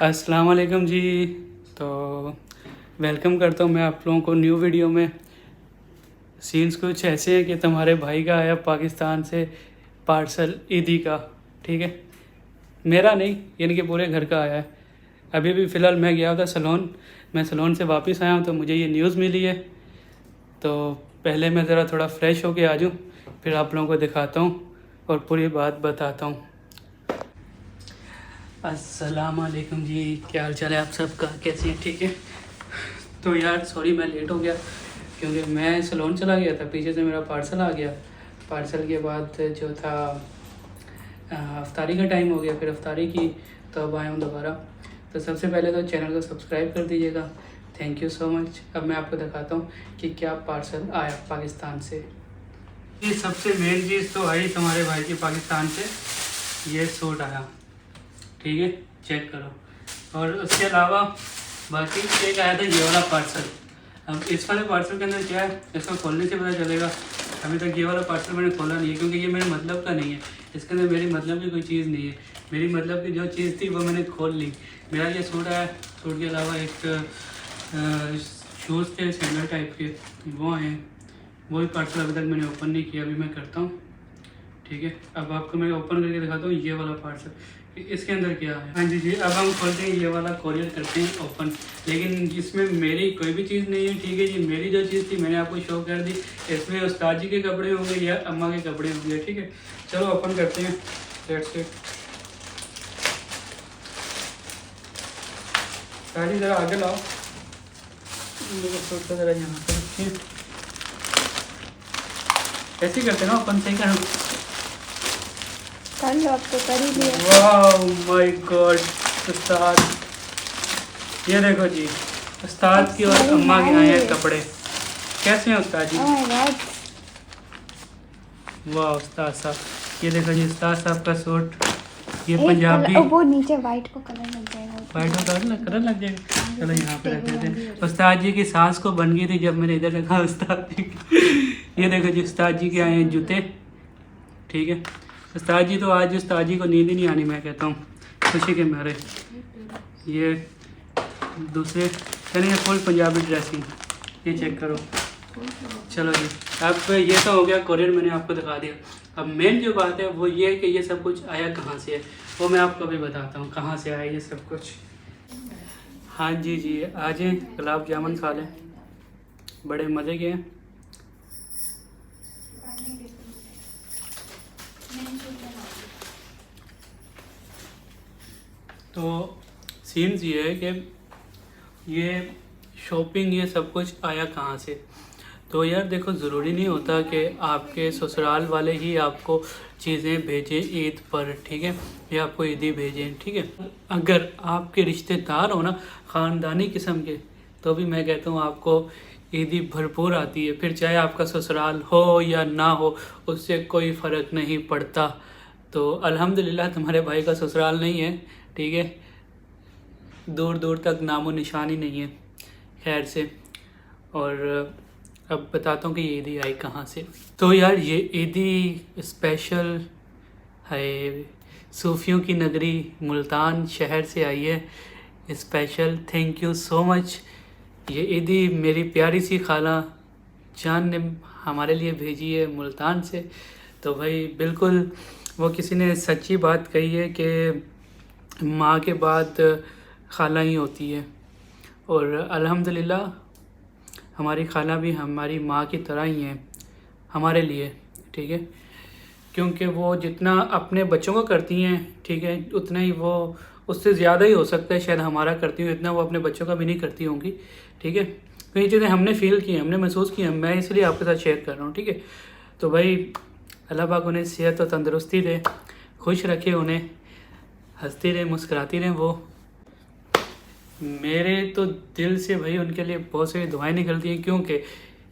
अस्सलाम वालेकुम जी। तो वेलकम करता हूँ मैं आप लोगों को न्यू वीडियो में। सीन्स कुछ ऐसे हैं कि तुम्हारे भाई का आया पाकिस्तान से पार्सल ईदी का, ठीक है। मेरा नहीं, यानी कि पूरे घर का आया है। अभी भी फ़िलहाल मैं गया था सलोन, मैं सलोन से वापस आया हूँ तो मुझे ये न्यूज़ मिली है। तो पहले मैं ज़रा थोड़ा फ्रेश होके आ जाऊँ, फिर आप लोगों को दिखाता हूँ और पूरी बात बताता हूँ। अस्सलाम वालेकुम जी, क्या हाल चाल है आप सबका, कैसे हैं? ठीक है। तो यार सॉरी मैं लेट हो गया क्योंकि मैं सलोन चला गया था, पीछे से मेरा पार्सल आ गया। पार्सल के बाद जो था अफ्तारी का टाइम हो गया, फिर अफ्तारी की तो अब आया हूँ दोबारा। तो सबसे पहले तो चैनल को सब्सक्राइब कर दीजिएगा, थैंक यू सो मच। अब मैं आपको दिखाता हूँ कि क्या पार्सल आया पाकिस्तान से। ये सबसे मेन चीज़ तो आई तुम्हारे भाई की पाकिस्तान से, ये सूट आया, ठीक है, चेक करो। और उसके अलावा बाकी एक आया था ये वाला पार्सल। अब इस वाले पार्सल के अंदर क्या है, इसको खोलने से पता चलेगा। अभी तक ये वाला पार्सल मैंने खोला नहीं है क्योंकि ये मेरे मतलब का नहीं है, इसके अंदर मेरी मतलब की कोई चीज़ नहीं है। मेरी मतलब की जो चीज़ थी वो मैंने खोल ली। मेरा ये सूट आया, सूट के अलावा एक शूज़ थे सैंडल टाइप के, वो आए हैं। वही पार्सल अभी तक मैंने ओपन नहीं किया, अभी मैं करता हूँ, ठीक है। अब आपको मैं ओपन करके दिखाता हूँ ये वाला पार्सल, इसके अंदर क्या है। हाँ जी, अब हम खोलते हैं ये वाला, कोरियर करते हैं ओपन। लेकिन इसमें मेरी कोई भी चीज़ नहीं है, ठीक है जी। मेरी जो चीज़ थी मैंने आपको शो कर दी। इसमें उस्ताद जी के कपड़े होंगे या अम्मा के कपड़े होंगे, ठीक है। चलो ओपन करते हैं, लेट्स इट। सारी ज़रा आगे लाओ, सूट का ज़रा यहाँ पर रखिए। ऐसे ही करते ना ओपन, सही कर लो, अब तो कर ही दिया। वाह माय गॉड उस्ताद, ये देखो जी, उस्ताद की और अम्मा के आए हैं कपड़े। कैसे हैं उस्ताद जी? वाह उस्ताद साहब, ये देखो जी उस्ताद साहब का सूट, ये पंजाबी। वो नीचे वाइट को कलर लग जाएगा, वाइट को कलर लग जाएगा। चलो यहाँ पे रख देते हैं। उस्ताद जी की सांस को बन गई थी जब मैंने इधर रखा उस्ताद जी की। ये देखो जी उस्ताद जी के आए हैं जूते, ठीक है। उस्ताद जी तो आज उस्ताद जी को नींद ही नहीं आनी, मैं कहता हूँ खुशी के मारे। ये दूसरे यानी फुल पंजाबी ड्रेसिंग, ये चेक करो। चलो जी, अब ये तो हो गया कोरियर, मैंने आपको दिखा दिया। अब मेन जो बात है वो ये है कि ये सब कुछ आया कहाँ से है, वो मैं आपको अभी बताता हूँ कहाँ से आया ये सब कुछ। हाँ जी जी, आज गुलाब जामुन खा लें, बड़े मज़े के हैं। तो सीन्स ये है कि ये शॉपिंग ये सब कुछ आया कहाँ से। तो यार देखो, ज़रूरी नहीं होता कि आपके ससुराल वाले ही आपको चीज़ें भेजें ईद पर, ठीक है, या आपको ईदी भेजें, ठीक है। अगर आपके रिश्तेदार हो ना ख़ानदानी किस्म के, तो भी मैं कहता हूँ आपको ईदी भरपूर आती है। फिर चाहे आपका ससुराल हो या ना हो, उससे कोई फ़र्क नहीं पड़ता। तो अल्हम्दुलिल्लाह तुम्हारे भाई का ससुराल नहीं है, ठीक है, दूर दूर तक नामो निशान ही नहीं है, खैर से। और अब बताता हूँ कि ये ईदी आई कहाँ से। तो यार ये ईदी स्पेशल है, सूफियों की नगरी मुल्तान शहर से आई है special. Thank you so much. ये ईदी मेरी प्यारी सी खाला जान ने हमारे लिए भेजी है मुल्तान से। तो भाई बिल्कुल वो किसी ने सच्ची बात कही है कि माँ के बाद खाला ही होती है, और अल्हम्दुलिल्लाह हमारी खाला भी हमारी माँ की तरह ही हैं हमारे लिए, ठीक है। क्योंकि वो जितना अपने बच्चों को करती हैं, ठीक है, उतना ही वो उससे ज़्यादा ही हो सकता है शायद हमारा करती हूँ, इतना वो अपने बच्चों का भी नहीं करती होंगी, ठीक है। तो ये चीज़ें हमने फ़ील की, हमने महसूस की, मैं इसलिए आपके साथ शेयर कर रहा हूँ, ठीक है। तो भाई अल्लाह पाक उन्हें सेहत और तंदरुस्ती दे, खुश रखे उन्हें, हंसती रहे मुस्कुराती रहें वो। मेरे तो दिल से भाई उनके लिए बहुत सारी दुआएं निकलती हैं, क्योंकि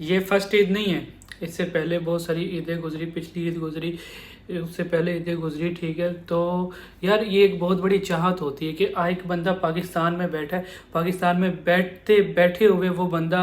ये फ़र्स्ट ईद नहीं है, इससे पहले बहुत सारी ईदें गुजरी, पिछली ईद गुजरी, उससे पहले ईदें गुजरी, ठीक है। तो यार ये एक बहुत बड़ी चाहत होती है कि एक बंदा पाकिस्तान में बैठा है, पाकिस्तान में बैठे हुए वो बंदा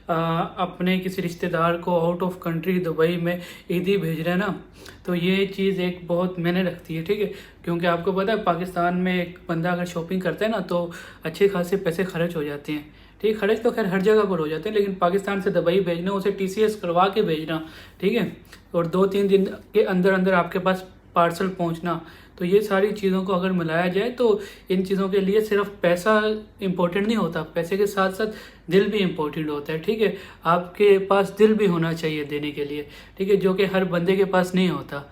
अपने किसी रिश्तेदार को आउट ऑफ कंट्री दुबई में ईदी भेज रहा है ना, तो ये चीज़ एक बहुत मायने रखती है, ठीक है। क्योंकि आपको पता है पाकिस्तान में एक बंदा अगर शॉपिंग करता है ना तो अच्छे खासे पैसे खर्च हो जाते हैं, ठीक है। खर्च तो खैर हर जगह पर हो जाते हैं, लेकिन पाकिस्तान से दुबई भेजना, उसे TCS करवा के भेजना, ठीक है, और 2-3 दिन के अंदर अंदर आपके पास पार्सल पहुंचना, तो ये सारी चीज़ों को अगर मिलाया जाए तो इन चीज़ों के लिए सिर्फ पैसा इंपॉर्टेंट नहीं होता, पैसे के साथ साथ दिल भी इम्पोर्टेंट होता है, ठीक है। आपके पास दिल भी होना चाहिए देने के लिए, ठीक है, जो कि हर बंदे के पास नहीं होता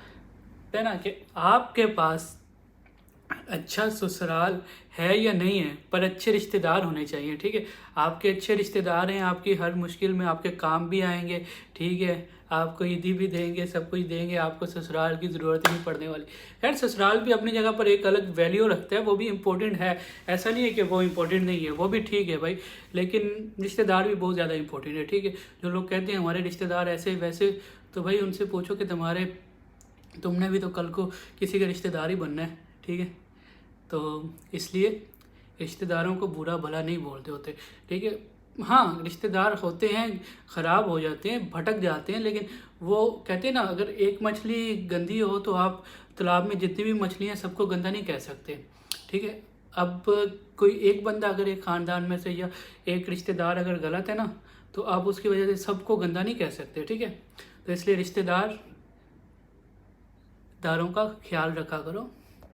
है ना। कि आपके पास अच्छा ससुराल है या नहीं है, पर अच्छे रिश्तेदार होने चाहिए, ठीक है। आपके अच्छे रिश्तेदार हैं, आपकी हर मुश्किल में आपके काम भी आएंगे, ठीक है, आपको ईदी भी देंगे, सब कुछ देंगे, आपको ससुराल की ज़रूरत ही नहीं पड़ने वाली। खैर ससुराल भी अपनी जगह पर एक अलग वैल्यू रखता है, वो भी इम्पोर्टेंट है, ऐसा नहीं है कि वो इम्पोर्टेंट नहीं है, वो भी ठीक है भाई, लेकिन रिश्तेदार भी बहुत ज़्यादा इंपॉर्टेंट है, ठीक है। जो लोग कहते हैं हमारे रिश्तेदार ऐसे वैसे, तो भाई उनसे पूछो कि तुमने भी तो कल को किसी का रिश्तेदार ही बनना है, ठीक है। तो इसलिए रिश्तेदारों को बुरा भला नहीं बोलते होते, ठीक है। हाँ रिश्तेदार होते हैं, ख़राब हो जाते हैं, भटक जाते हैं, लेकिन वो कहते हैं ना, अगर एक मछली गंदी हो तो आप तालाब में जितनी भी मछलियाँ सबको गंदा नहीं कह सकते, ठीक है। अब कोई एक बंदा अगर एक ख़ानदान में से या एक रिश्तेदार अगर गलत है ना, तो आप उसकी वजह से सबको गंदा नहीं कह सकते, ठीक है। तो इसलिए रिश्तेदारों का ख्याल रखा करो।